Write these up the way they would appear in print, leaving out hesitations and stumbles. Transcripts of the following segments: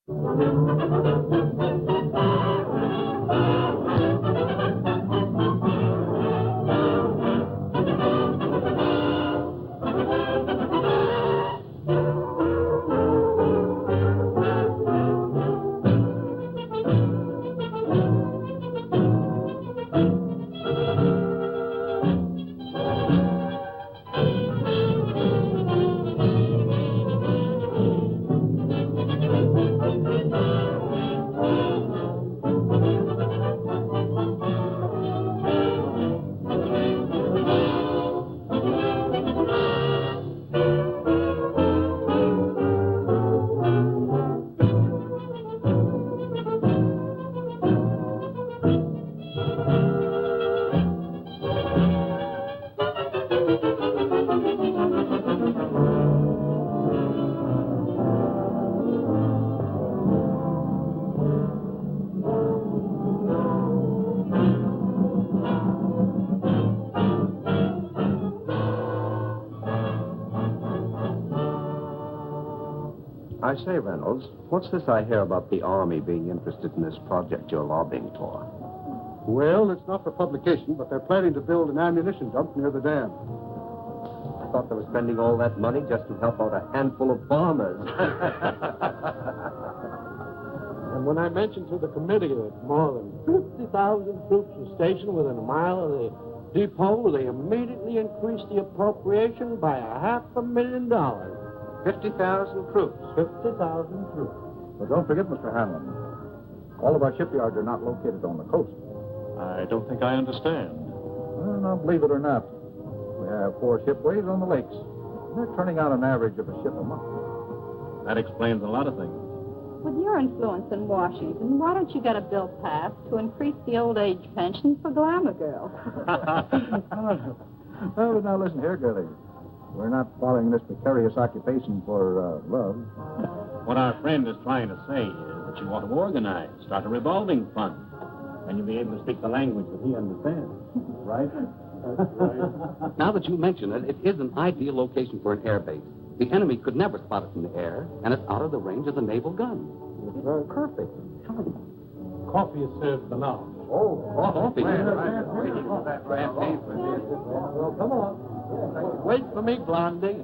I say, Reynolds, what's this I hear about the Army being interested in this project you're lobbying for? Well, it's not for publication, but they're planning to build an ammunition dump near the dam. I thought they were spending all that money just to help out a handful of farmers. And when I mentioned to the committee that more than 50,000 troops were stationed within a mile of the depot, they immediately increased the appropriation by $500,000. 50,000 troops. 50,000 troops. But don't forget, Mr. Hanlon, all of our shipyards are not located on the coast. I don't think I understand. Well, now, believe it or not, we have 4 shipways on the lakes. They're turning out an average of a ship a month. That explains a lot of things. With your influence in Washington, why don't you get a bill passed to increase the old age pension for glamour girls? Oh, now listen here, girlie. We're not following this precarious occupation for love. What our friend is trying to say is that you ought to organize, start a revolving fund, and you'll be able to speak the language that he understands. Right? Now that you mention it, it is an ideal location for an air base. The enemy could never spot it from the air, and it's out of the range of the naval gun. It's perfect. Coffee is served for now. Coffee. Well, come on. Wait for me, Blondie.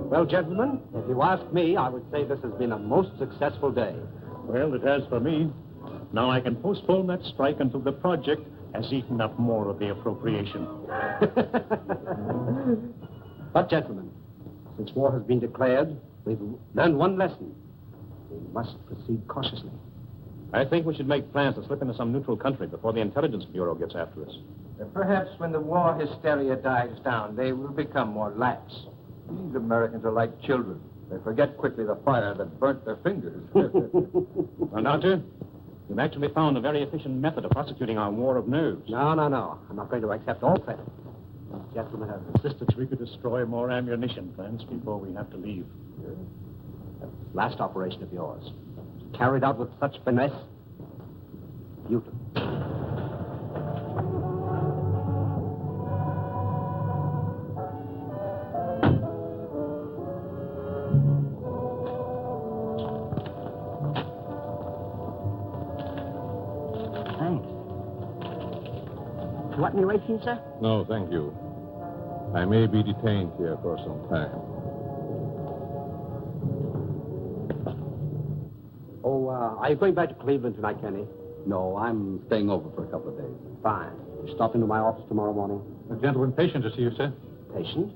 Well, gentlemen, if you ask me, I would say this has been a most successful day. Well, it has for me. Now I can postpone that strike until the project has eaten up more of the appropriation. But, gentlemen, since war has been declared, we've learned one lesson. We must proceed cautiously. I think we should make plans to slip into some neutral country before the Intelligence Bureau gets after us. Perhaps when the war hysteria dies down, they will become more lax. These Americans are like children. They forget quickly the fire that burnt their fingers. Well, Doctor, you've actually found a very efficient method of prosecuting our war of nerves. No. I'm not going to accept all credit. These gentlemen have insisted We could destroy more ammunition plants before we have to leave. that last operation of yours, carried out with such finesse. Beautiful. Thanks. You want any ration, sir? No, thank you. I may be detained here for some time. Oh, are you going back to Cleveland tonight, Kenny? No, I'm staying over for a couple of days. Fine. You stop into my office tomorrow morning? A gentleman patient to see you, sir. patient.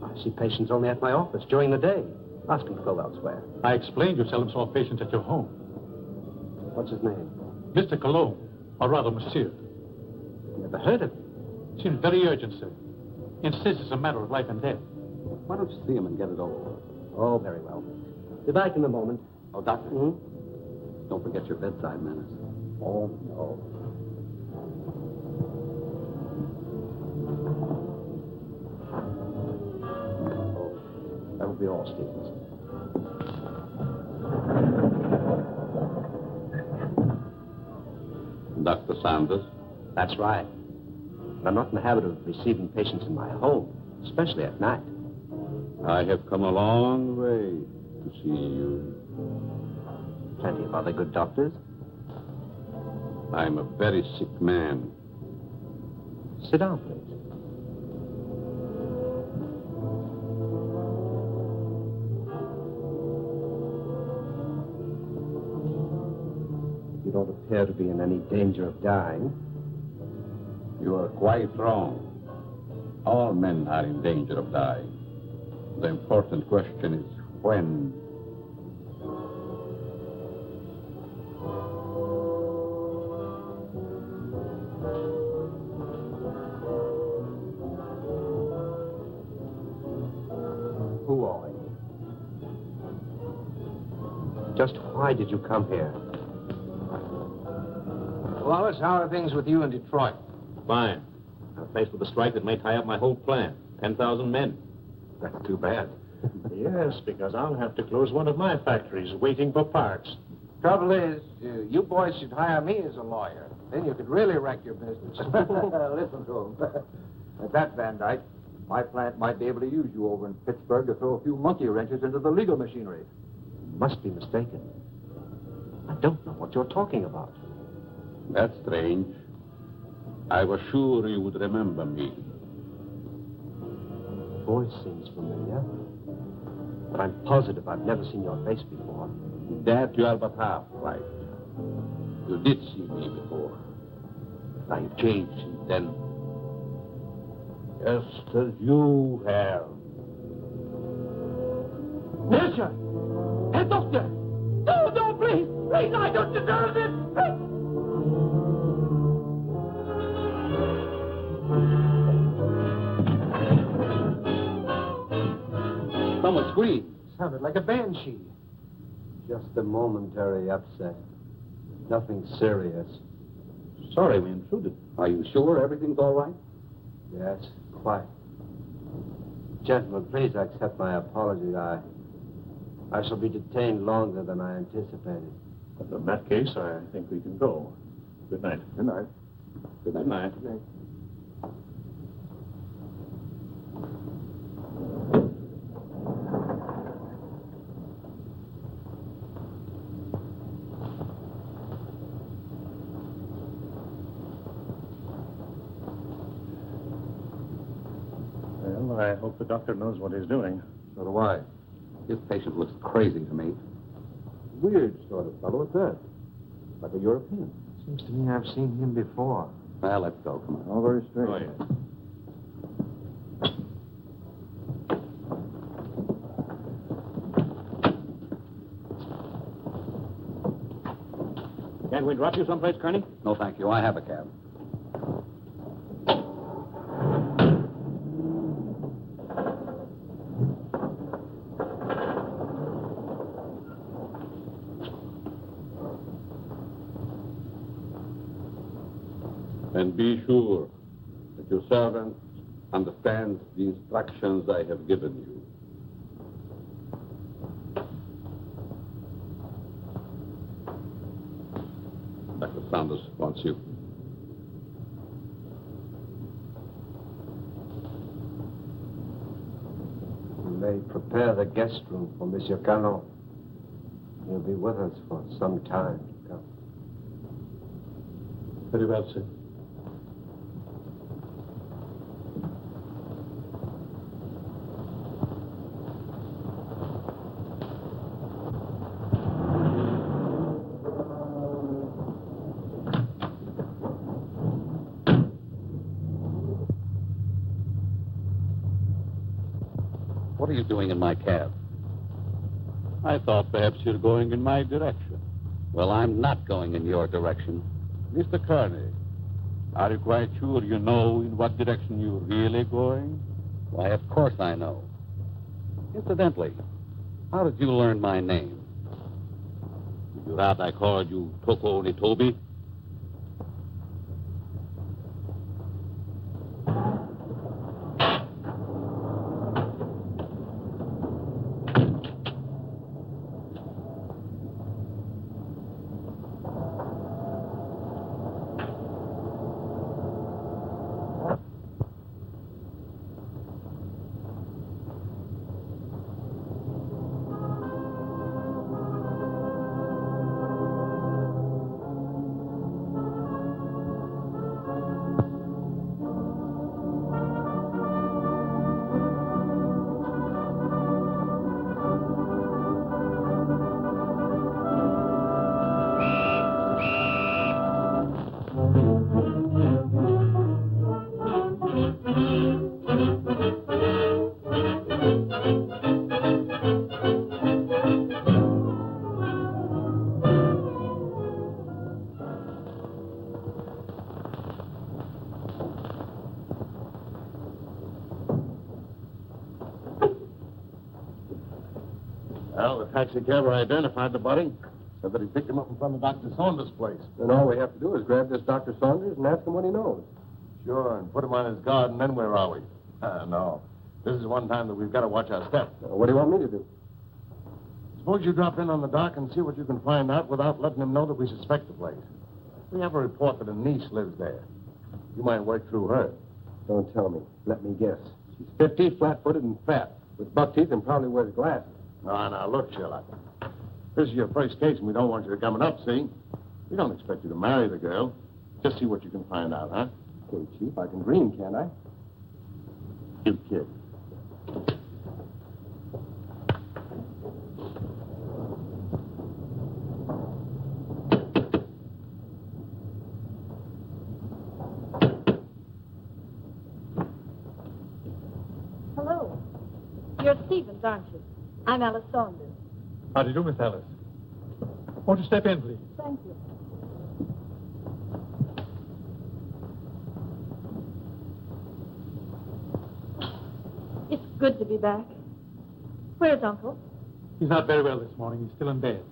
I see patients only at my office during the day. Ask him to go elsewhere. I explained you seldom saw patients at your home. What's his name? Mr. Colomb, or rather, Monsieur. Never heard of him. Seems very urgent, sir. Insists it's a matter of life and death. Why don't you see him and get it over with? Oh, very well. Be back in a moment. Oh, Doctor. Don't forget your bedside manners. Oh, no. Oh, that will be all, Stevens. Dr. Sanders? That's right. I'm not in the habit of receiving patients in my home, especially at night. I have come a long way to see you. Plenty of other good doctors. I'm a very sick man. Sit down, please. You don't appear to be in any danger of dying. You are quite wrong. All men are in danger of dying. The important question is when. Who are you? Just why did you come here? Wallace, how are things with you in Detroit? Fine. I'm faced with a strike that may tie up my whole plant. 10,000 men. That's too bad. Yes, because I'll have to close one of my factories waiting for parts. Trouble is, you boys should hire me as a lawyer. Then you could really wreck your business. Listen to him. At that, Van Dyke, my plant might be able to use you over in Pittsburgh to throw a few monkey wrenches into the legal machinery. You must be mistaken. I don't know what you're talking about. That's strange. I was sure you would remember me. Voice seems familiar, but I'm positive I've never seen your face before. That you are but half right. You did see me before. Now you've changed since then. Just as you have. Monsieur! Herr Doctor! No, no, please! Please, I don't deserve this! Someone screamed. Sounded like a banshee. Just a momentary upset. Nothing serious. Sorry we intruded. Are you sure everything's all right? Yes, quite. Gentlemen, please accept my apology. I shall be detained longer than I anticipated. In that case, I think we can go. Good night. Good night. Good night. Good night. Well, I hope the doctor knows what he's doing. So do I. This patient looks crazy to me. Weird sort of fellow at that. Like a European. Seems to me I've seen him before. Well, let's go. Come on. All very strange. Oh, yes. Can't we drop you someplace, Kearney? No, thank you. I have a cab. And be sure that your servant understands the instructions I have given you. Dr. Sanders wants you. You may prepare the guest room for Monsieur Colomb. He'll be with us for some time to come. Very well, sir. What are you doing in my cab? I thought perhaps you're going in my direction. Well, I'm not going in your direction. Mr. Carney, are you quite sure you know in what direction you're really going? Why, of course I know. Incidentally, how did you learn my name? Would you rather I called you Toko Nitobi? Well, the taxi cabber identified the body. Said that he picked him up in front of Dr. Saunders' place. Then all we have to do is grab this Dr. Saunders and ask him what he knows. Sure, and put him on his guard, and then where are we? No. This is one time that we've got to watch our step. What do you want me to do? Suppose you drop in on the dock and see what you can find out without letting him know that we suspect the place. We have a report that a niece lives there. You might work through her. Don't tell me. Let me guess. She's 50, flat-footed, and fat, with buck teeth and probably wears glasses. Now, look, Sherlock. This is your first case, and we don't want you coming up, see? We don't expect you to marry the girl. Just see what you can find out, huh? Okay, Chief, I can dream, can't I? You kid. Hello. You're Stevens, aren't you? I'm Alice Saunders. How do you do, Miss Alice? Won't you step in, please? Thank you. It's good to be back. Where's Uncle? He's not very well this morning. He's still in bed.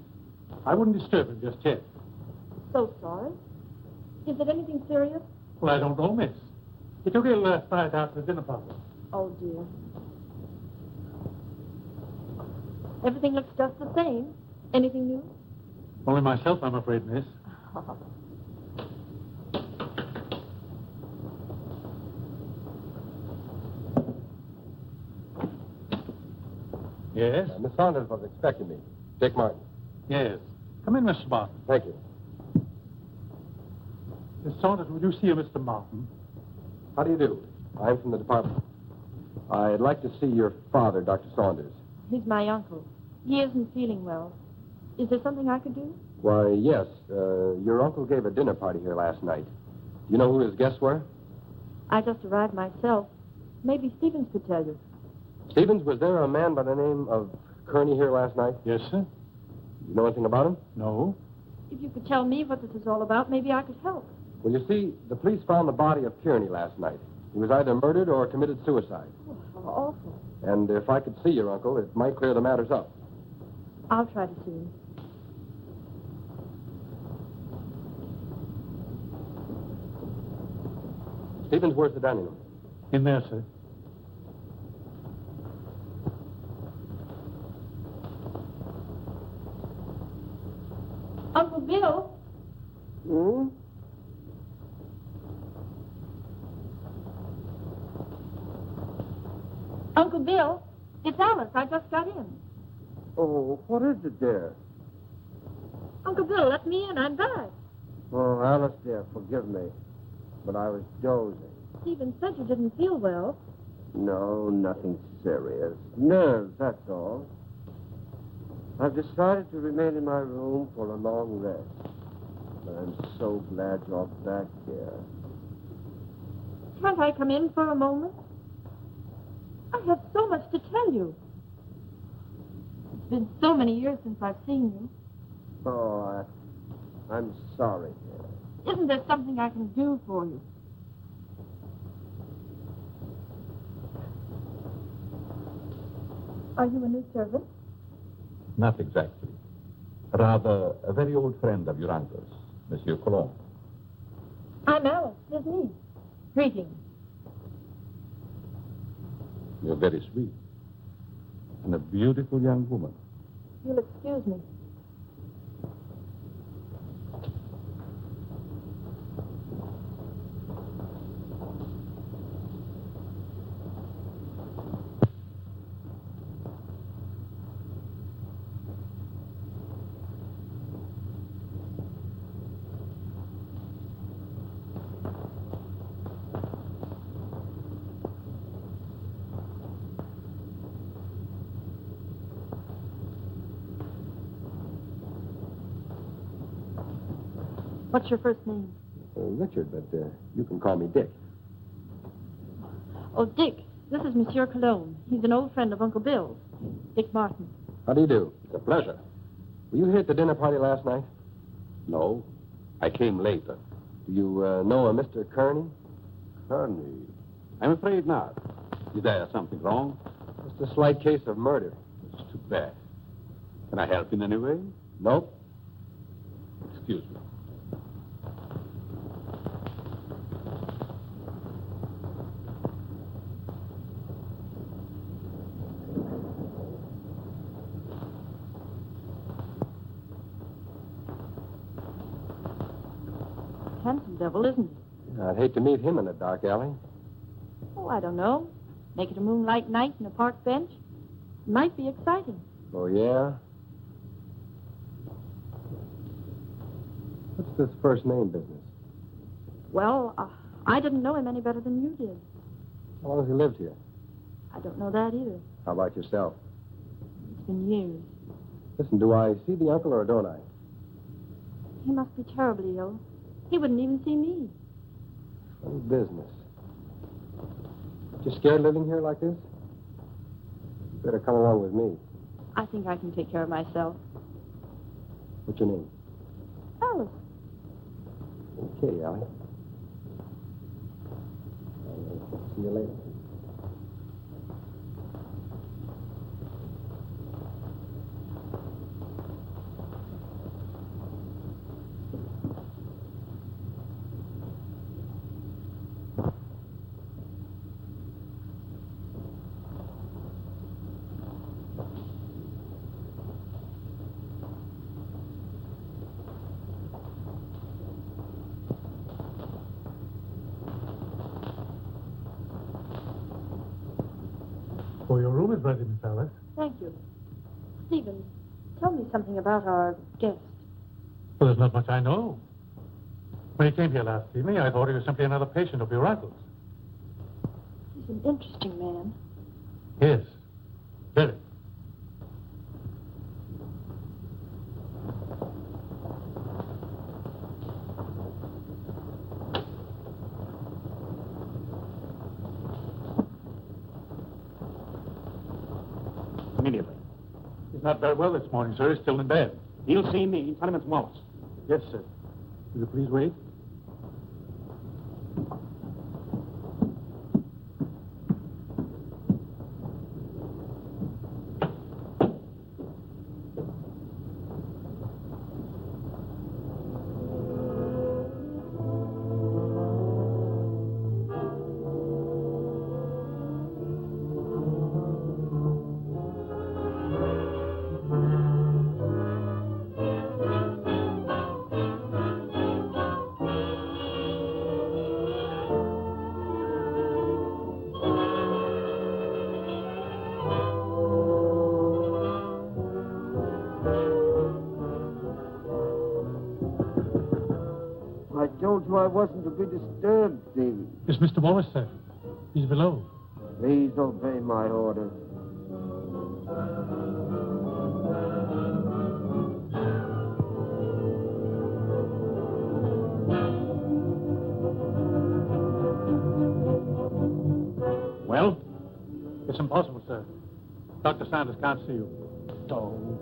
I wouldn't disturb him just yet. So sorry. Is it anything serious? Well, I don't know, miss. He took ill last night after the dinner party. Oh, dear. Everything looks just the same. Anything new? Only myself, I'm afraid, miss. Yes? Miss Saunders was expecting me. Dick Martin. Yes. Come in, Mr. Martin. Thank you. Miss Saunders, would you see Mr. Martin? How do you do? I'm from the department. I'd like to see your father, Dr. Saunders. He's my uncle. He isn't feeling well. Is there something I could do? Why, yes. Your uncle gave a dinner party here last night. Do you know who his guests were? I just arrived myself. Maybe Stevens could tell you. Stevens, was there a man by the name of Kearney here last night? Yes, sir. You know anything about him? No. If you could tell me what this is all about, maybe I could help. Well, you see, the police found the body of Kearney last night. He was either murdered or committed suicide. Oh, how awful. And if I could see your uncle, it might clear the matters up. I'll try to see him. Stevens, where's the dining room? In there, sir. Uncle Bill? Hmm? Uncle Bill, it's Alice. I just got in. Oh, what is it, dear? Uncle Bill, let me in. I'm back. Oh, Alice, dear, forgive me. But I was dozing. Stephen said you didn't feel well. No, nothing serious. Nerves, that's all. I've decided to remain in my room for a long rest. But I'm so glad you're back here. Can't I come in for a moment? I have so much to tell you. It's been so many years since I've seen you. Oh, I'm sorry. Isn't there something I can do for you? Are you a new servant? Not exactly. Rather, a very old friend of your uncle's, Monsieur Colomb. I'm Alice, his niece. Greetings. You're very sweet. And a beautiful young woman. You'll excuse me. What's your first name? Richard, but you can call me Dick. Oh, Dick. This is Monsieur Colomb. He's an old friend of Uncle Bill's. Dick Martin. How do you do? It's a pleasure. Were you here at the dinner party last night? No, I came later. Do you know a Mr. Kearney? Kearney? I'm afraid not. Is there something wrong? Just a slight case of murder. It's too bad. Can I help in any way? Nope. Excuse me. Handsome devil, isn't he? I'd hate to meet him in a dark alley. Oh, I don't know. Make it a moonlight night in a park bench. Might be exciting. Oh, yeah? What's this first name business? Well, I didn't know him any better than you did. How long has he lived here? I don't know that either. How about yourself? It's been years. Listen, do I see the uncle or don't I? He must be terribly ill. He wouldn't even see me. Funny business. You scared living here like this? You better come along with me. I think I can take care of myself. What's your name? Alice. Okay, Allie. See you later. Oh, your room is ready, Miss Alice. Thank you. Stephen, tell me something about our guest. Well, there's not much I know. When he came here last evening, I thought he was simply another patient of your uncle's. He's an interesting man. Yes, very. Immediately. He's not very well this morning, sir. He's still in bed. He'll see me. Tell him it's Wallace. Yes, sir. Will you please wait? I told you I wasn't to be disturbed, Stevie. It's Mr. Wallace, sir. He's below. Please obey my order. Well? It's impossible, sir. Dr. Sanders can't see you. So,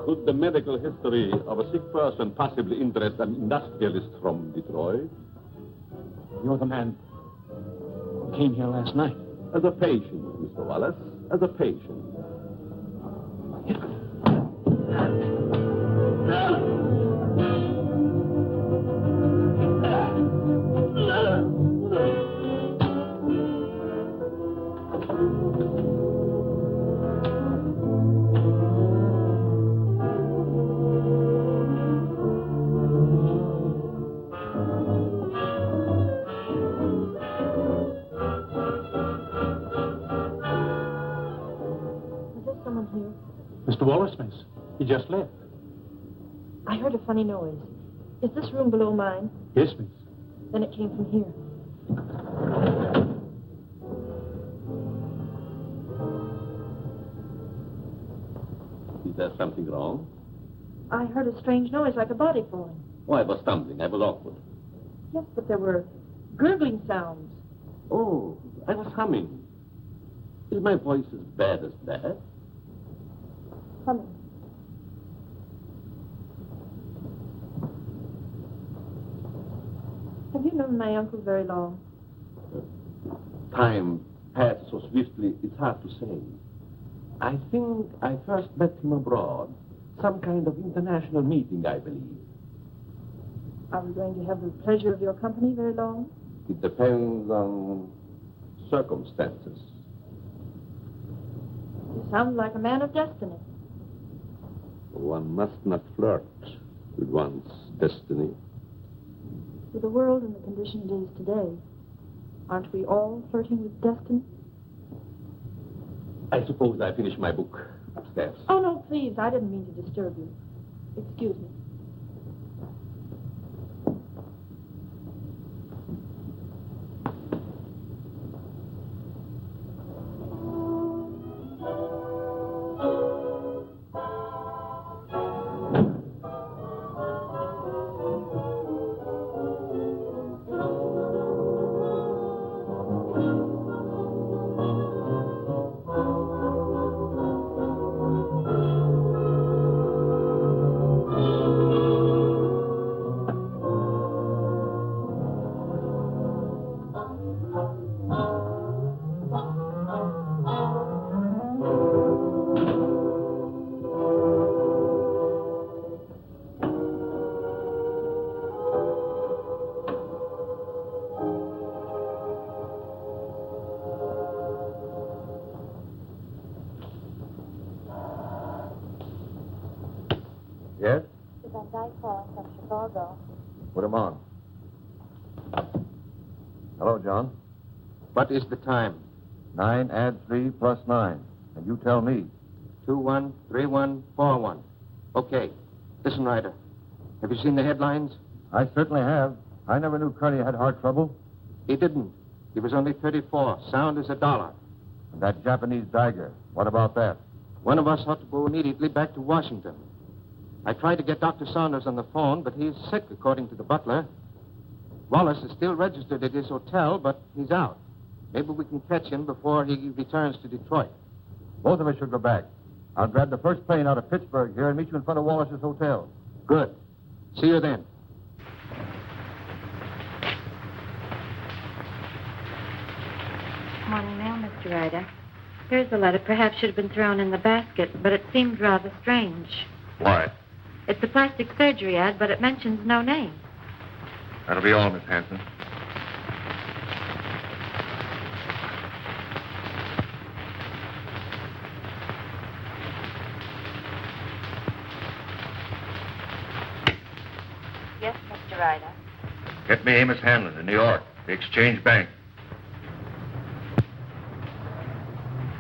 Could the medical history of a sick person possibly interest an industrialist from Detroit? You're the man who came here last night. As a patient, Mr. Wallace, as a patient. Mr. Wallace, miss. He just left. I heard a funny noise. Is this room below mine? Yes, miss. Then it came from here. Is there something wrong? I heard a strange noise like a body falling. Oh, I was stumbling. I was awkward. Yes, but there were gurgling sounds. Oh, I was humming. Is my voice as bad as that? Humming. Have you known my uncle very long? Time passed so swiftly, it's hard to say. I think I first met him abroad. Some kind of international meeting, I believe. Are we going to have the pleasure of your company very long? It depends on circumstances. You sound like a man of destiny. One must not flirt with one's destiny. With the world and the condition it is today, aren't we all flirting with destiny? I suppose I finished my book upstairs. Oh, no, please. I didn't mean to disturb you. Excuse me. Yes? It's Van Dyke calling from Chicago. Put him on. Hello, John. What is the time? 9 add 3 plus 9. And you tell me. 213141. Okay. Listen, Ryder. Have you seen the headlines? I certainly have. I never knew Curly had heart trouble. He didn't. He was only 34. Sound as $1. And that Japanese dagger. What about that? One of us ought to go immediately back to Washington. I tried to get Dr. Saunders on the phone, but he's sick, according to the butler. Wallace is still registered at his hotel, but he's out. Maybe we can catch him before he returns to Detroit. Both of us should go back. I'll grab the first plane out of Pittsburgh here and meet you in front of Wallace's hotel. Good. See you then. Morning mail, Mr. Ryder. Here's the letter. Perhaps should have been thrown in the basket, but it seemed rather strange. Why? It's a plastic surgery ad, but it mentions no name. That'll be all, Miss Hanson. Yes, Mr. Ryder. Get me Amos Hanlon in New York, the Exchange Bank.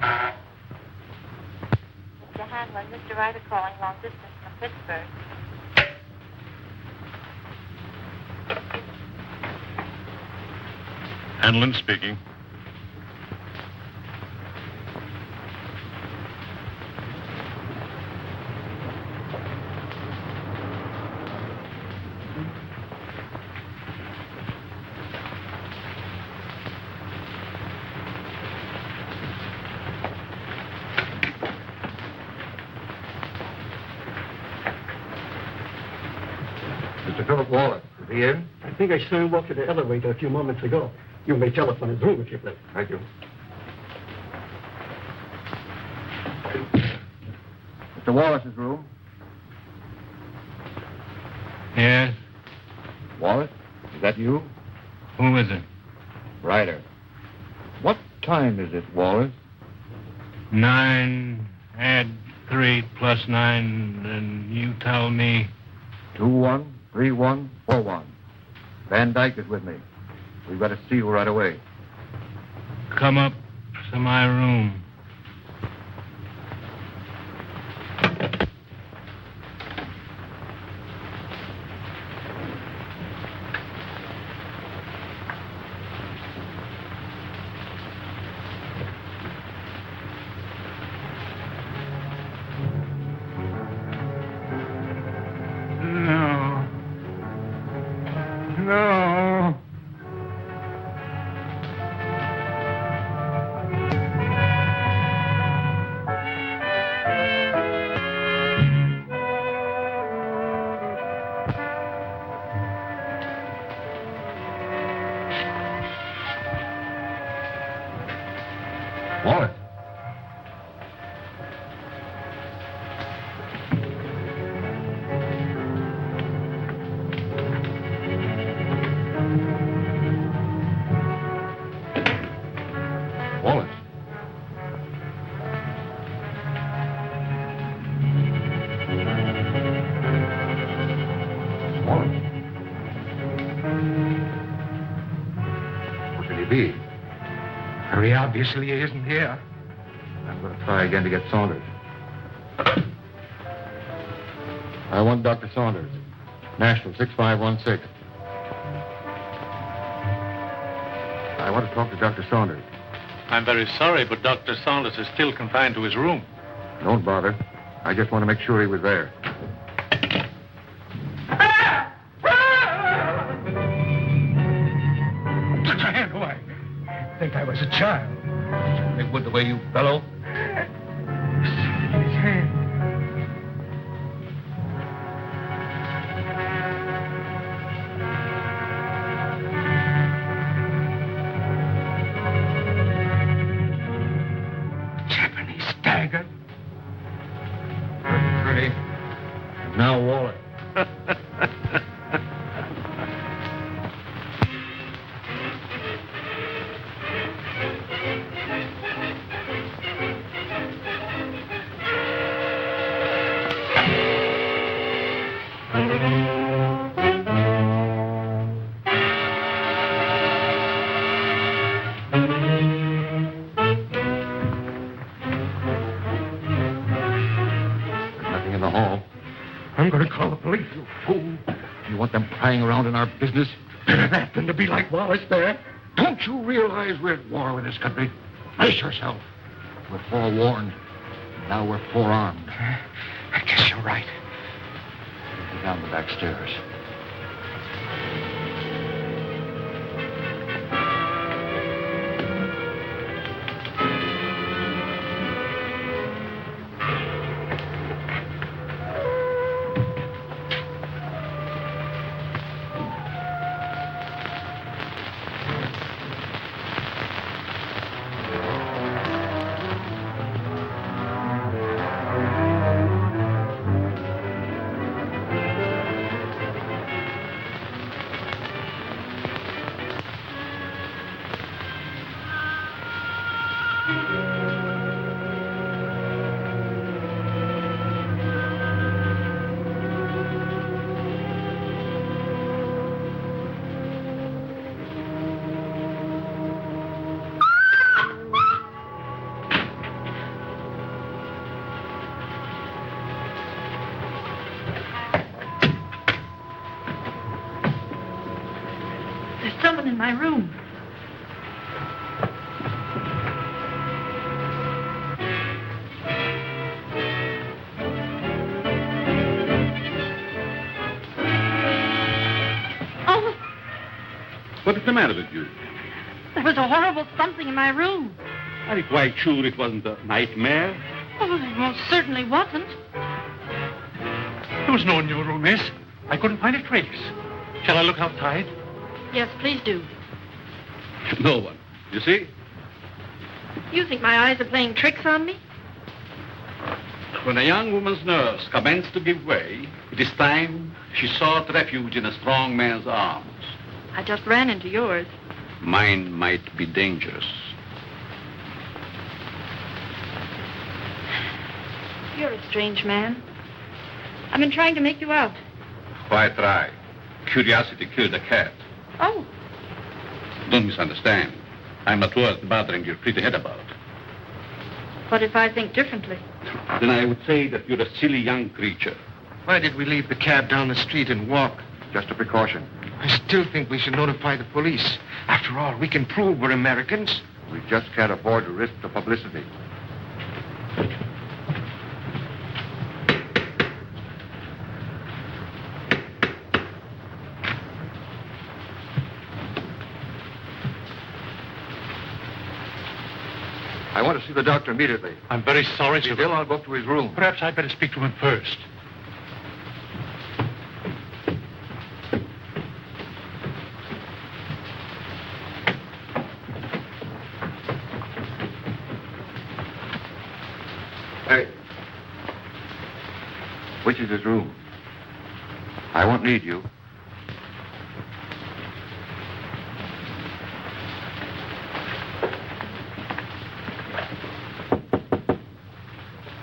Mr. Hanlon, Mr. Ryder calling long distance from Pittsburgh. Hanlon speaking. Mr. Philip Wallace, is he in? I think I saw him walk to the elevator a few moments ago. You may telephone his room if you please. Thank you. Mr. Wallace's room. Yes? Wallace, is that you? Who is it? Ryder. What time is it, Wallace? 9, add 3 plus 9, and you tell me... 213141. Van Dyke is with me. We've got to see you right away. Come up to my room. No. Wallace. Wallace. Wallace. Where could he be? Very obviously he isn't here. I'm going to try again to get Saunders. I want Dr. Saunders. National 6516. I want to talk to Dr. Saunders. I'm very sorry, but Dr. Saunders is still confined to his room. Don't bother. I just want to make sure he was there. Put your hand away. I think I was a child. It would the way you bellow. His hand. Japanese dagger. Pretty. Now Wallace. Nothing in the hall. I'm going to call the police, you fool. You want them prying around in our business? Better that than to be like Wallace there. Don't you realize we're at war with this country? Brace yourself. We're forewarned. Now we're forearmed. I guess you're right. Down the back stairs. There's someone in my room. Oh, What is the matter with you? there was a horrible something in my room. Are you quite sure it wasn't a nightmare? Oh, it most certainly wasn't. There was no one in your room, miss. I couldn't find a trace. Shall I look outside? Yes, please do. No one. You see? You think my eyes are playing tricks on me? When a young woman's nerves commence to give way, it is time she sought refuge in a strong man's arms. I just ran into yours. Mine might be dangerous. You're a strange man. I've been trying to make you out. Why try? Curiosity killed a cat. Oh, Don't misunderstand. I'm not worth bothering your pretty head about. what if I think differently? Then I would say that you're a silly young creature. Why did we leave the cab down the street and walk? Just a precaution. I still think we should notify the police. After all, we can prove we're Americans. We just can't afford to risk the publicity. I want to see the doctor immediately. I'm very sorry, sir. Bill, I'll go up to his room. Perhaps I'd better speak to him first. Hey. Which is his room? I won't need you.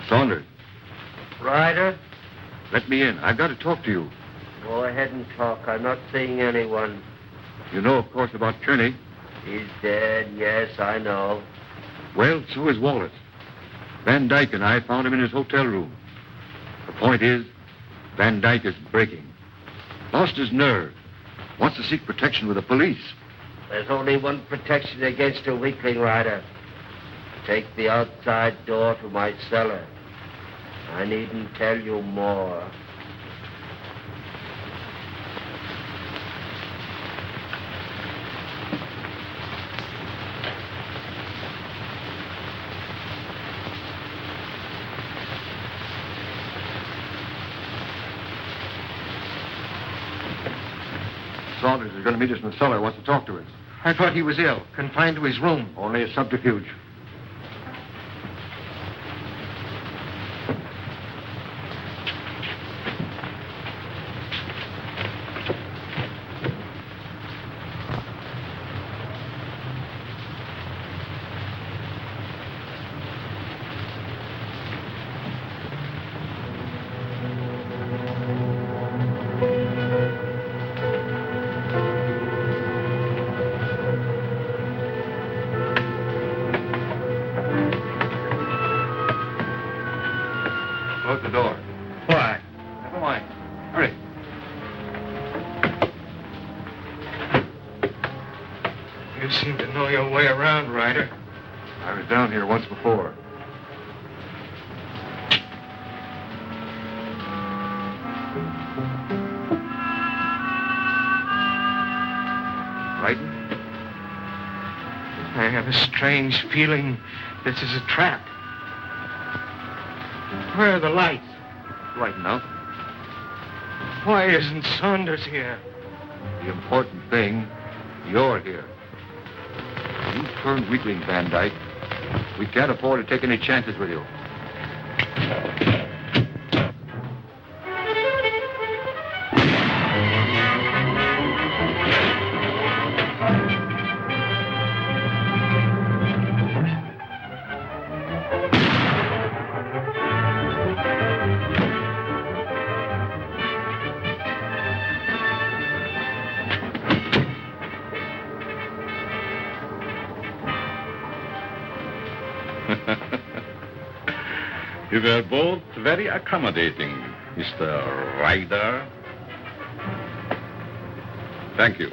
Saunders, Ryder, let me in. I've got to talk to you. go ahead and talk. I'm not seeing anyone. You know, of course, about Kearney. He's dead, yes, I know. Well, so is Wallace. Van Dyke and I found him in his hotel room. The point is, Van Dyke is breaking. Lost his nerve. Wants to seek protection with the police. There's only one protection against a weakling, Ryder. Take the outside door to my cellar. I needn't tell you more. Saunders is going to meet us in the cellar. Wants to talk to us. I thought he was ill, confined to his room. Only a subterfuge. Close the door. Why? Never mind. Hurry. You seem to know your way around, Ryder. I was down here once before. Frightened? I have a strange feeling this is a trap. Where are the lights? Right enough. Why isn't Saunders here? The important thing, you're here. You turned weakling, Van Dyke. We can't afford to take any chances with you. You were both very accommodating, Mr. Ryder. Thank you.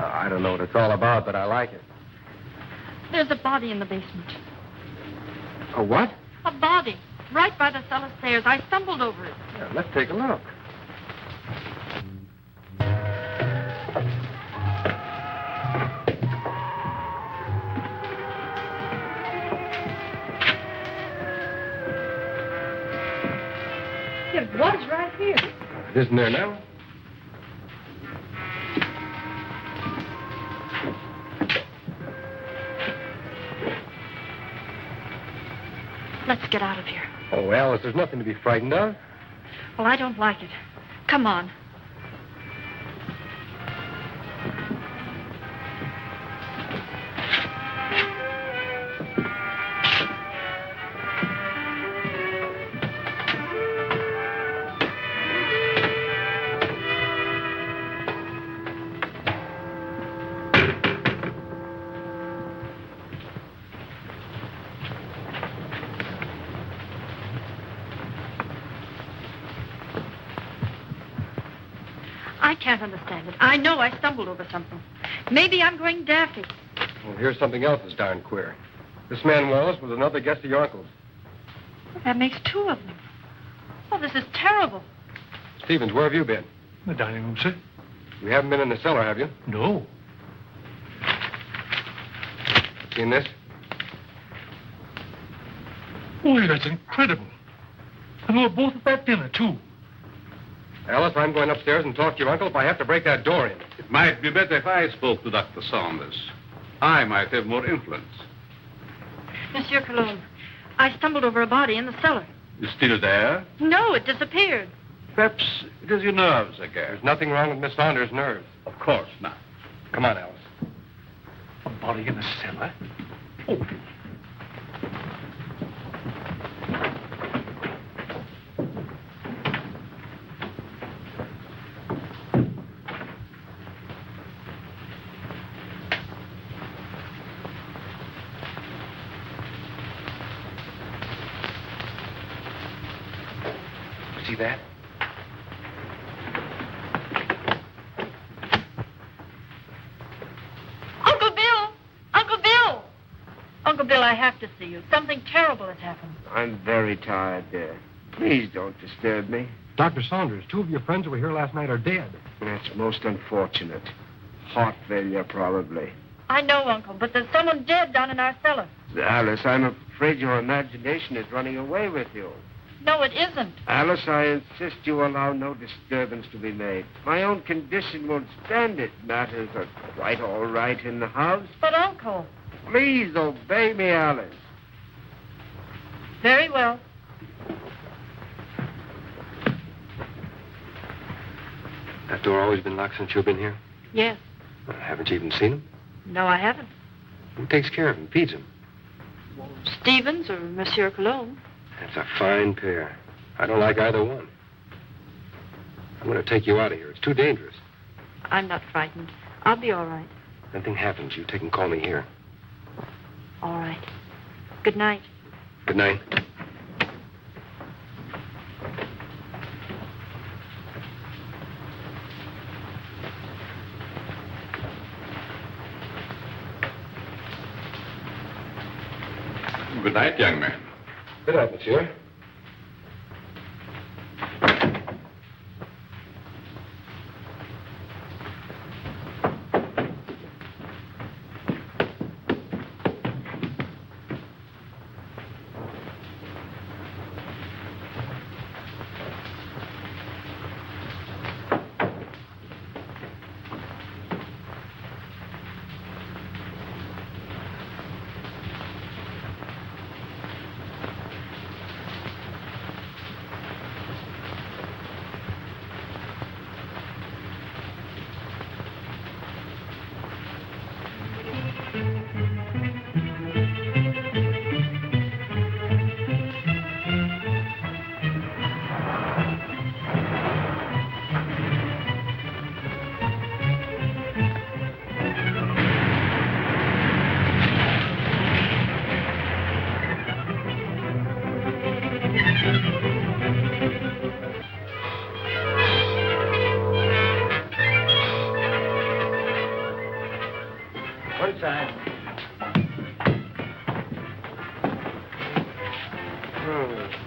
I don't know what it's all about, but I like it. There's a body in the basement. A what? A body. Right by the cellar stairs. I stumbled over it. Yeah, let's take a look. It was right here. It isn't there now? Let's get out of here. Oh, Alice, there's nothing to be frightened of. Well, I don't like it. Come on. I can't understand it. I know I stumbled over something. Maybe I'm going daffy. Well, here's something else that's darn queer. This man Wallace was another guest of your uncle's. Well, that makes two of them. Oh, this is terrible. Stevens, where have you been? The dining room, sir. You haven't been in the cellar, have you? No. Seen this? Boy, that's incredible. And we were both at that dinner, too. Alice, I'm going upstairs and talk to your uncle if I have to break that door in. It might be better if I spoke to Dr. Saunders. I might have more influence. Monsieur Colomb, I stumbled over a body in the cellar. It's still there? No, it disappeared. Perhaps it is your nerves again. There's nothing wrong with Miss Saunders' nerves. Of course not. Come on, Alice. A body in the cellar? Oh. See that? Uncle Bill! Uncle Bill! Uncle Bill, I have to see you. Something terrible has happened. I'm very tired, dear. Please don't disturb me. Dr. Saunders, two of your friends who were here last night are dead. That's most unfortunate. Heart failure, probably. I know, Uncle, but there's someone dead down in our cellar. Alice, I'm afraid your imagination is running away with you. No, it isn't. Alice, I insist you allow no disturbance to be made. My own condition won't stand it. Matters are quite all right in the house. But, Uncle... Please obey me, Alice. Very well. That door always been locked since you've been here? Yes. Haven't you even seen him? No, I haven't. Who takes care of him, feeds him? Stevens or Monsieur Colomb. That's a fine pair. I don't like either one. I'm going to take you out of here. It's too dangerous. I'm not frightened. I'll be all right. If anything happens, you take and call me here. All right. Good night. Good night. Good night, young man. Good night, monsieur.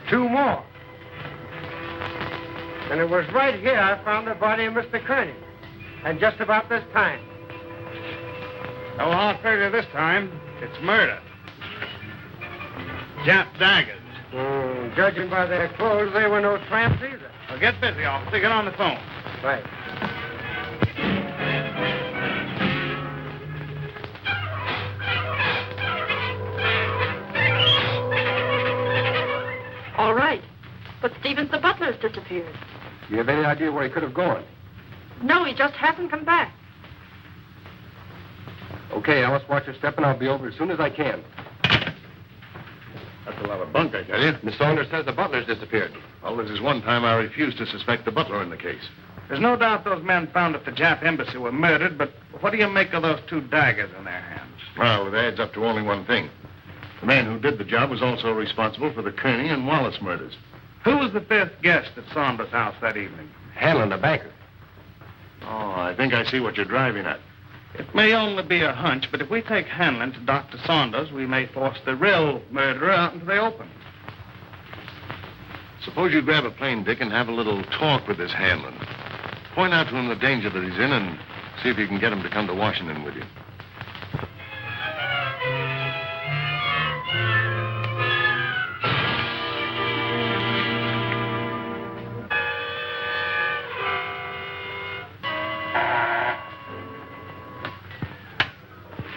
Two more. And it was right here I found the body of Mr. Kearney. And just about this time. No hard failure this time. It's murder. Jap daggers. Judging by their clothes, they were no tramps either. Well, get busy, officer. Get on the phone. Right. All right. But Stevens, the butler's disappeared. You have any idea where he could have gone? No, he just hasn't come back. Okay, Alice, watch your step, and I'll be over as soon as I can. That's a lot of bunk, I tell you. Miss Saunders says the butler's disappeared. Well, this is one time I refused to suspect the butler in the case. There's no doubt those men found at the Jap embassy were murdered, but what do you make of those two daggers in their hands? Well, it adds up to only one thing. The man who did the job was also responsible for the Kearney and Wallace murders. Who was the fifth guest at Saunders' house that evening? Hanlon, the banker. Oh, I think I see what you're driving at. It may only be a hunch, but if we take Hanlon to Dr. Saunders, we may force the real murderer out into the open. Suppose you grab a plane, Dick, and have a little talk with this Hanlon. Point out to him the danger that he's in and see if you can get him to come to Washington with you.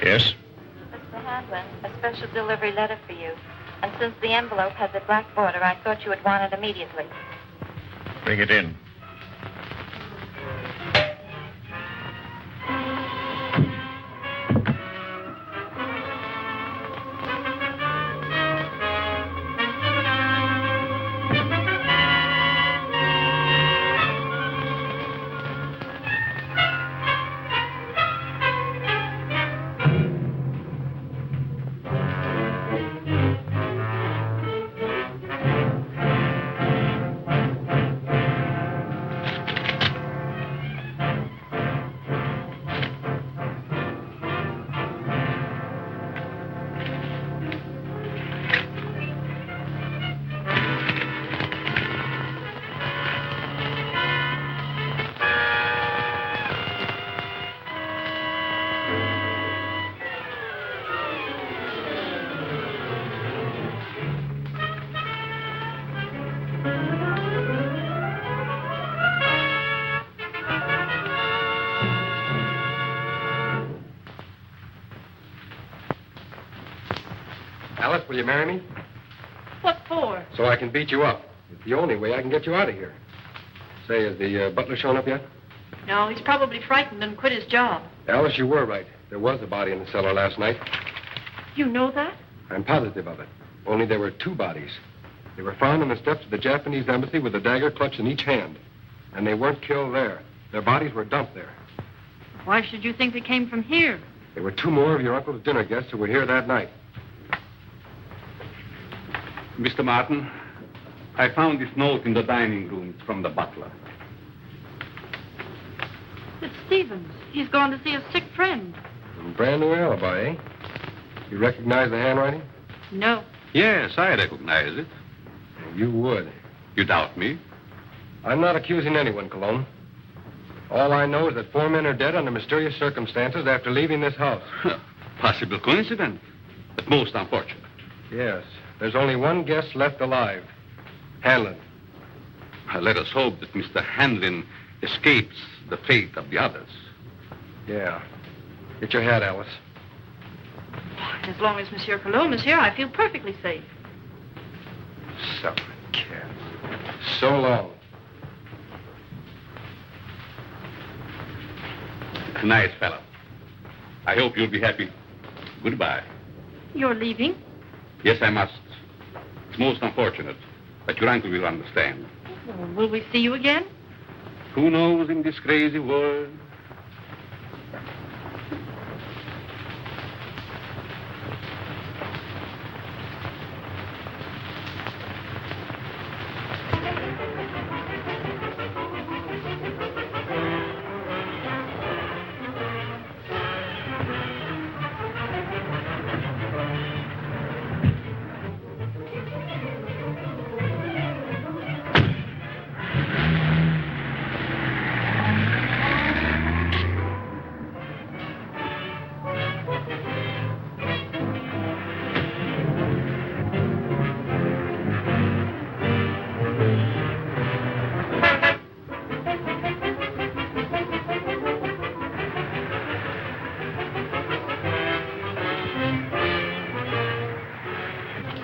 Yes? Mr. Hanlon, a special delivery letter for you. And since the envelope has a black border, I thought you would want it immediately. Bring it in. Alice, will you marry me? What for? So I can beat you up. It's the only way I can get you out of here. Say, has the butler shown up yet? No, he's probably frightened and quit his job. Alice, you were right. There was a body in the cellar last night. You know that? I'm positive of it. Only there were two bodies. They were found on the steps of the Japanese embassy with a dagger clutched in each hand. And they weren't killed there. Their bodies were dumped there. Why should you think they came from here? There were two more of your uncle's dinner guests who were here that night. Mr. Martin, I found this note in the dining room. It's from the butler. It's Stevens. He's gone to see a sick friend. Brand new alibi, eh? You recognize the handwriting? No. Yes, I recognize it. You would. You doubt me? I'm not accusing anyone, Colomb. All I know is that 4 men are dead under mysterious circumstances after leaving this house. Possible coincidence, but most unfortunate. Yes. There's only one guest left alive. Hanlon. Let us hope that Mr. Hanlon escapes the fate of the others. Yeah. Get your hat, Alice. As long as Monsieur Colomb is here, I feel perfectly safe. Son of a cat. So long. Nice fellow. I hope you'll be happy. Goodbye. You're leaving? Yes, I must. It's most unfortunate, but your uncle will understand. Well, will we see you again? Who knows in this crazy world?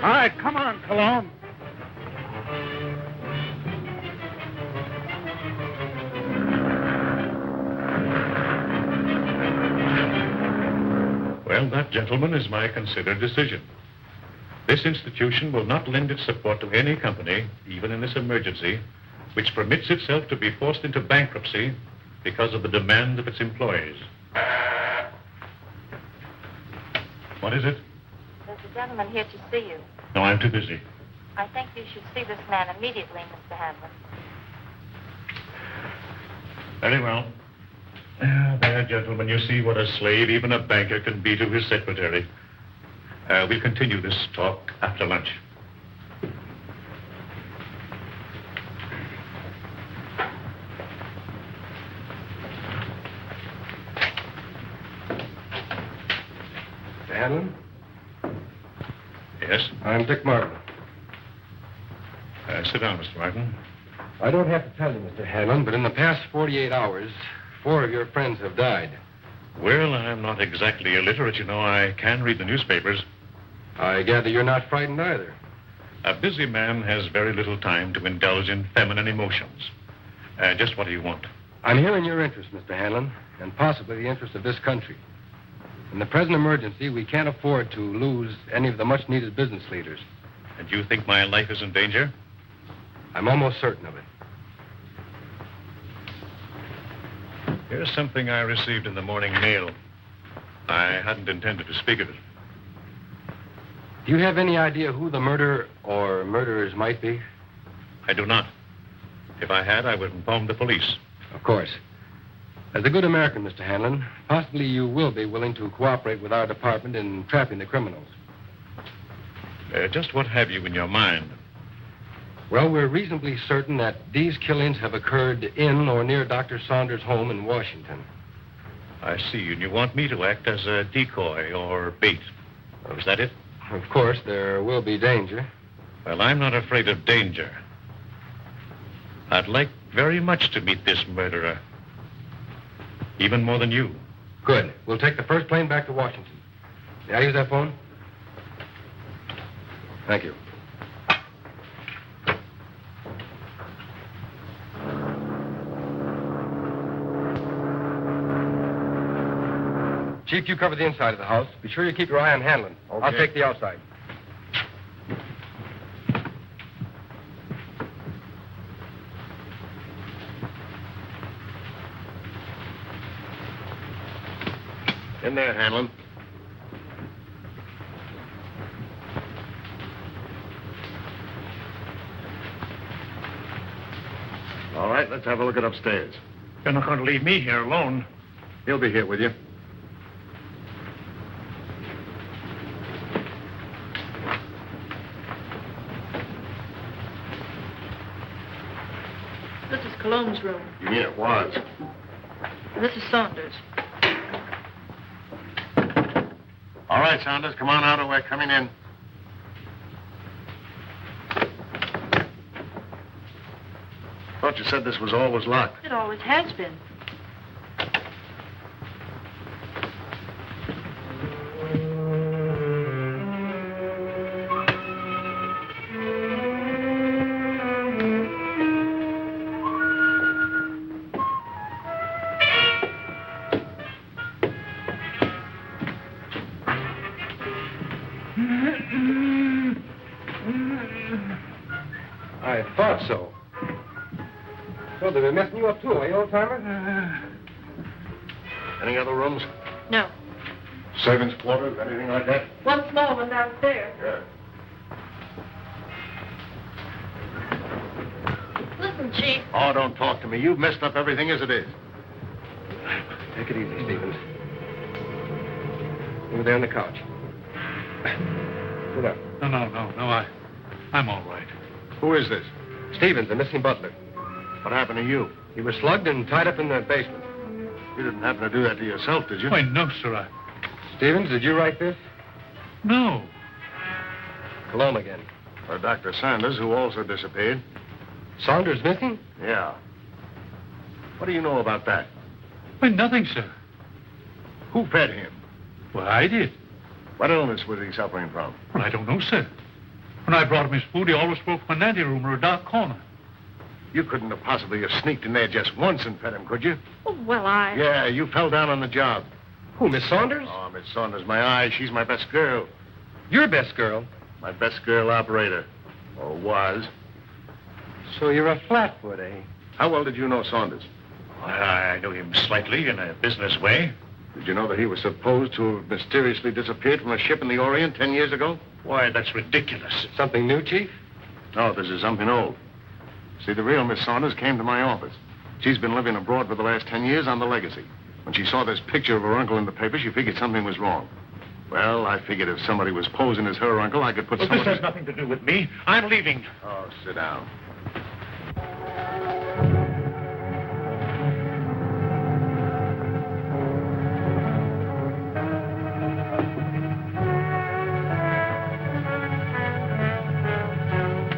All right, come on, Colomb. Well, that, gentlemen, is my considered decision. This institution will not lend its support to any company, even in this emergency, which permits itself to be forced into bankruptcy because of the demands of its employees. What is it? There's a gentleman here to see you. No, I'm too busy. I think you should see this man immediately, Mr. Hanlon. Very well. There, gentlemen, you see what a slave even a banker can be to his secretary. We'll continue this talk after lunch. Mr. Hanlon? Yes? I'm Dick Martin. Sit down, Mr. Martin. I don't have to tell you, Mr. Hanlon, but in the past 48 hours, 4 of your friends have died. Well, I'm not exactly illiterate, you know. I can read the newspapers. I gather you're not frightened either. A busy man has very little time to indulge in feminine emotions. Just what do you want? I'm here in your interest, Mr. Hanlon, and possibly the interest of this country. In the present emergency, we can't afford to lose any of the much-needed business leaders. And you think my life is in danger? I'm almost certain of it. Here's something I received in the morning mail. I hadn't intended to speak of it. Do you have any idea who the murderer or murderers might be? I do not. If I had, I would inform the police. Of course. As a good American, Mr. Hanlon, possibly you will be willing to cooperate with our department in trapping the criminals. Just what have you in your mind? Well, we're reasonably certain that these killings have occurred in or near Dr. Saunders' home in Washington. I see, and you want me to act as a decoy or bait. Oh, is that it? Of course, there will be danger. Well, I'm not afraid of danger. I'd like very much to meet this murderer. Even more than you. Good. We'll take the first plane back to Washington. May I use that phone? Thank you. Chief, you cover the inside of the house. Be sure you keep your eye on Hanlon. Okay. I'll take the outside. In there, Hanlon. All right, let's have a look at upstairs. You're not going to leave me here alone. He'll be here with you. This is Colomb's room. You mean it was? This is Saunders. All right, Saunders, come on out or we're coming in. Thought you said this was always locked. It always has been. I thought so. So they've been messing you up too, eh, old-timer? Any other rooms? No. Servants' quarters, anything like that? One small one downstairs. Yeah. Listen, Chief. Oh, don't talk to me. You've messed up everything as it is. Take it easy, Stevens. Over there on the couch. Sit up. No, I'm all right. Who is this? Stevens, the missing butler. What happened to you? He was slugged and tied up in the basement. You didn't happen to do that to yourself, did you? Why, no, sir. Stevens, did you write this? No. Colomb again. For Dr. Sanders, who also disappeared. Saunders missing? Yeah. What do you know about that? Why, nothing, sir. Who fed him? Well, I did. What illness was he suffering from? Well, I don't know, sir. When I brought him his food, he always spoke from an anteroom or a dark corner. You couldn't have possibly have sneaked in there just once and fed him, could you? Oh, well, I... Yeah, you fell down on the job. Who, Miss Saunders? Oh, Miss Saunders, my eye. She's my best girl. Your best girl? My best girl operator. Or was. So you're a flatfoot, eh? How well did you know Saunders? I knew him slightly in a business way. Did you know that he was supposed to have mysteriously disappeared from a ship in the Orient 10 years ago? Why, that's ridiculous. Something new, Chief? No, this is something old. See, the real Miss Saunders came to my office. She's been living abroad for the last 10 years on the legacy. When she saw this picture of her uncle in the paper, she figured something was wrong. Well, I figured if somebody was posing as her uncle, I could put Well, someone... this has nothing to do with me. I'm leaving. Oh, sit down.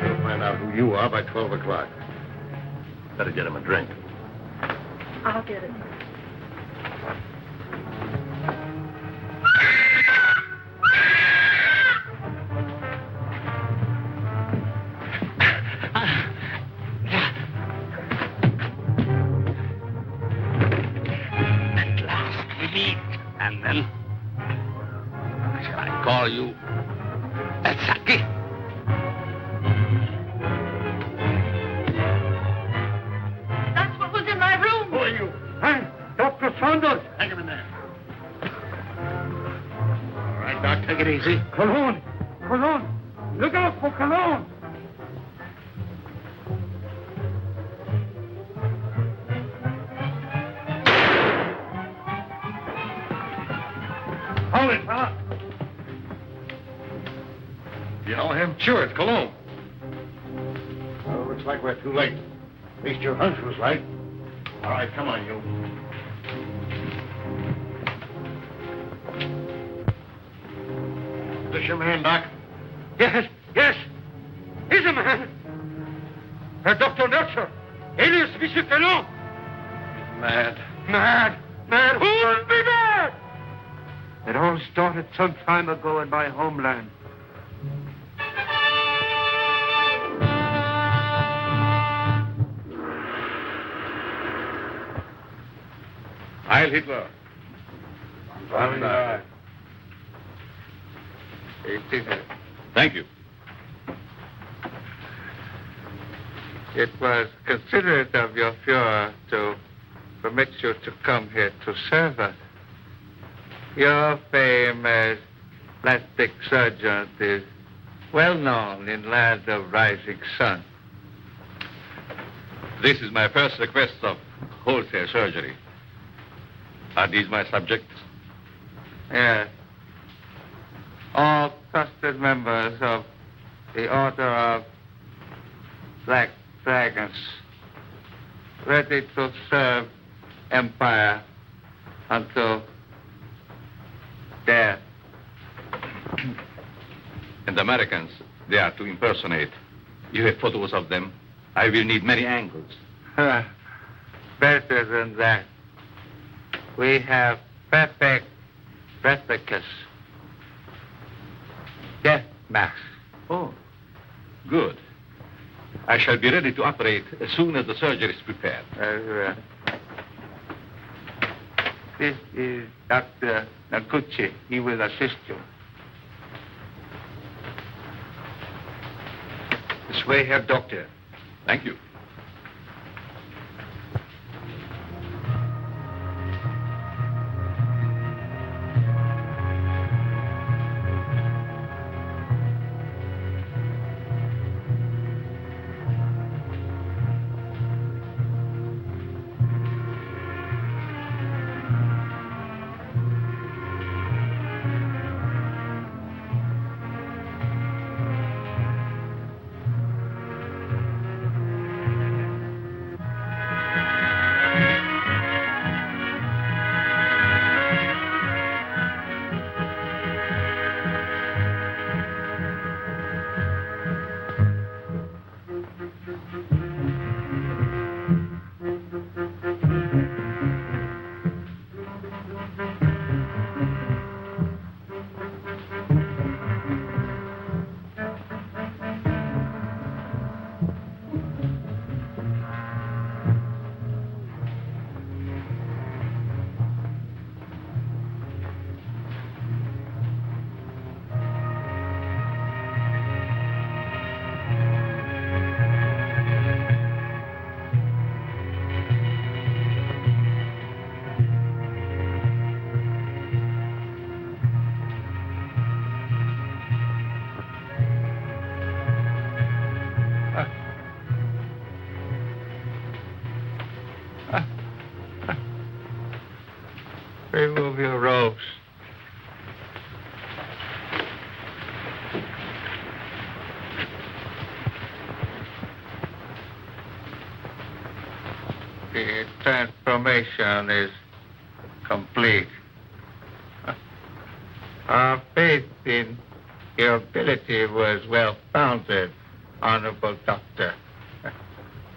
We'll find out who you are by 12 o'clock. Better get him a drink. I'll get it. At last we meet. And then, shall I call you Saki? That's what was in my room. Who are you? Hey, Dr. Saunders. Take him in there. All right, Doc, take it easy. Cologne. Look out for Cologne. Hold it, fella. You know him? Sure, it's Colomb. Well, looks like we're too late. At least your hunch was right. All right, come on, you. Is this your man, Doc? Yes. He's a man. Dr. Nurture. Alias Monsieur Colomb. Mad. Mad. Who would be mad? It all started some time ago in my homeland. Heil Hitler. Thank you. It was considerate of your Fuhrer to permit you to come here to serve us. Your fame as plastic surgeon is well known in land of rising sun. This is my first request of wholesale surgery. Are these my subjects? Yes. All trusted members of the Order of Black Dragons. ready to serve empire until death. And the Americans, they are to impersonate. You have photos of them. I will need many angles. Better than that. We have perfect replicas. Death masks. Oh, good. I shall be ready to operate as soon as the surgery is prepared. This is Dr. Noguchi. He will assist you. This way, Herr Doctor. Thank you. Remove your robes. The transformation is complete. Our faith in your ability was well founded, Honorable Doctor.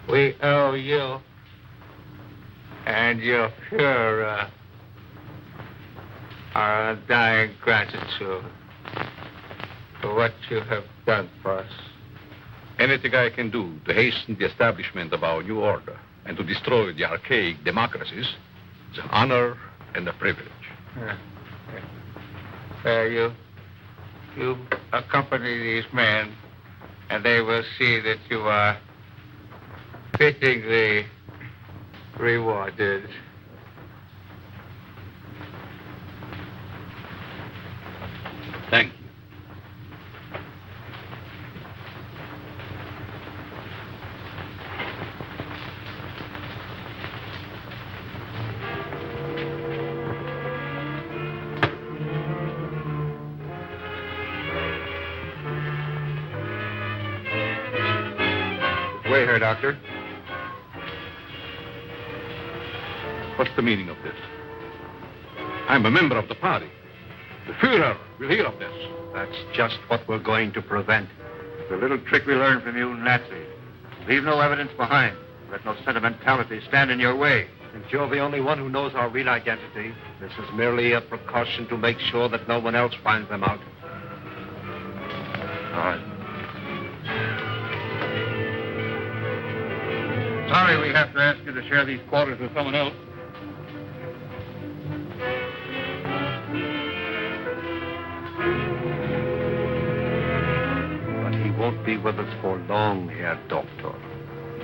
We owe you and your Fuhrer our undying gratitude for what you have done for us. Anything I can do to hasten the establishment of our new order and to destroy the archaic democracies is an honor and a privilege. You accompany these men, and they will see that you are fittingly rewarded. Thank you. This way, Herr Doctor. What's the meaning of this? I'm a member of the party. The Fuhrer will hear of this. That's just what we're going to prevent. The little trick we learned from you Nazis. Leave no evidence behind. Let no sentimentality stand in your way. Since you're the only one who knows our real identity, this is merely a precaution to make sure that no one else finds them out. All right. Sorry we have to ask you to share these quarters with someone else. Won't be with us for long, Herr Doctor.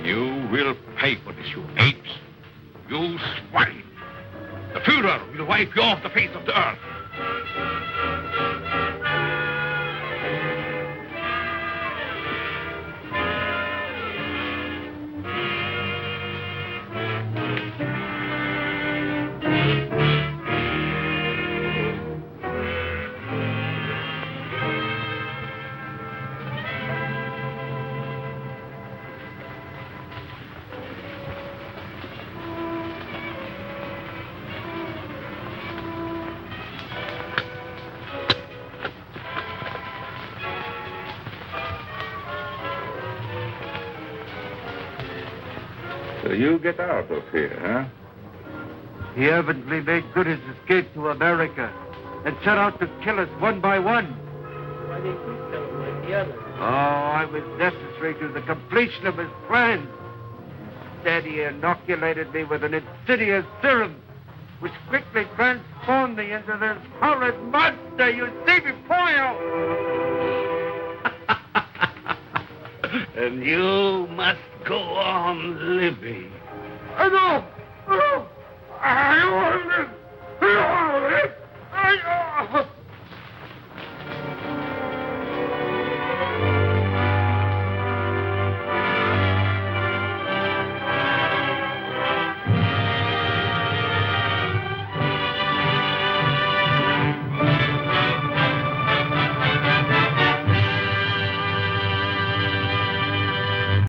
You will pay for this, you apes. You swine. The Fuhrer will wipe you off the face of the earth. So you get out of here, huh? He evidently made good his escape to America and set out to kill us one by one. Why didn't you kill him like the others? Oh, I was necessary to the completion of his plan. Instead, he inoculated me with an insidious serum, which quickly transformed me into this horrid monster you see before you. And you must go on living. No! I want to